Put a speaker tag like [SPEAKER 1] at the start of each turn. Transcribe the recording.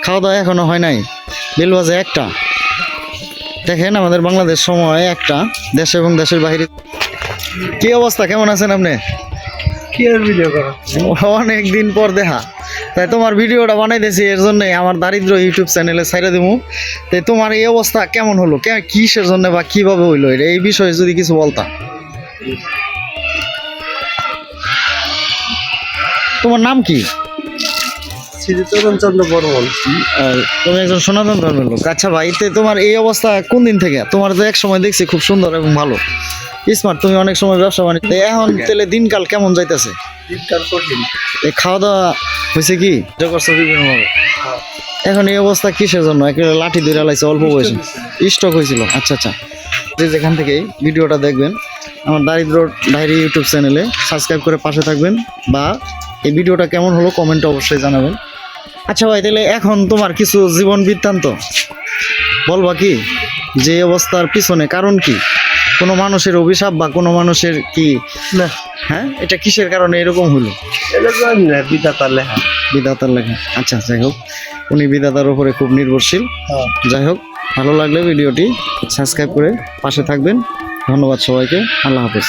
[SPEAKER 1] খাওয়া দাওয়া এখনো হয় নাই, বেল বাজে একটা। দেখেন আমাদের বাংলাদেশ সময় একটা, দেশ এবং দেশের বাইরে। কি অবস্থা, কেমন আছেন আপনি?
[SPEAKER 2] কি আর ভিডিও করো?
[SPEAKER 1] অনেক দিন পর দেখা, তাই তোমার ভিডিওটা বানাইতেছি, এর জন্য আমার দারিদ্র ইউটিউব চ্যানেলে ছাইড়া দেবো। তাই তোমার এই অবস্থা কেমন হলো, কিসের জন্য বা কিভাবে হইলো, এই বিষয়ে যদি কিছু বলতা। তোমার নাম কি?
[SPEAKER 2] শ্রীচরণ চন্দ্র বর্মন।
[SPEAKER 1] তুমি একজন সনাতন ধর্মের লোক। আচ্ছা ভাই, তোমার এই অবস্থা কোন দিন থেকে? তোমার তো এক সময় দেখছি খুব সুন্দর এবং ভালো স্মার্ট, তুমি অনেক সময় ব্যবসা বাণিজ্য। এখন তাহলে দিনকাল কেমন যাইতেছে?
[SPEAKER 2] দিনকাল কঠিন।
[SPEAKER 1] এই খাওয়া দাওয়া হয়েছে কি? করছো বিভিন্নভাবে। এখন এই অবস্থা কিসের জন্য? একেবারে লাঠি ধরে লাইছে অল্প বয়সে, স্ট্রোক হয়েছিল। আচ্ছা আচ্ছা, যেখান থেকে ভিডিওটা দেখবেন আমার দারিদ্র ডায়েরি ইউটিউব চ্যানেলে সাবস্ক্রাইব করে পাশে থাকবেন, বা এই ভিডিওটা কেমন হলো কমেন্টে অবশ্যই জানাবেন। আচ্ছা ভাই, তাহলে এখন তোমার কিছু জীবন বৃত্তান্ত বলবা কি, যে অবস্থার পিছনে কারণ কি? কোনো মানুষের অভিশাপ বা কোনো মানুষের কি?
[SPEAKER 2] না,
[SPEAKER 1] হ্যাঁ, এটা কিসের কারণে এরকম হলো?
[SPEAKER 2] এটা জানি না, বিধাতার লেখা।
[SPEAKER 1] বিধাতার লেখা। আচ্ছা, যাই হোক, উনি বিধাতার উপরে খুব নির্ভরশীল। যাই হোক, ভালো লাগলে ভিডিওটি সাবস্ক্রাইব করে পাশে থাকবেন। ধন্যবাদ সবাইকে, আল্লাহ হাফেজ।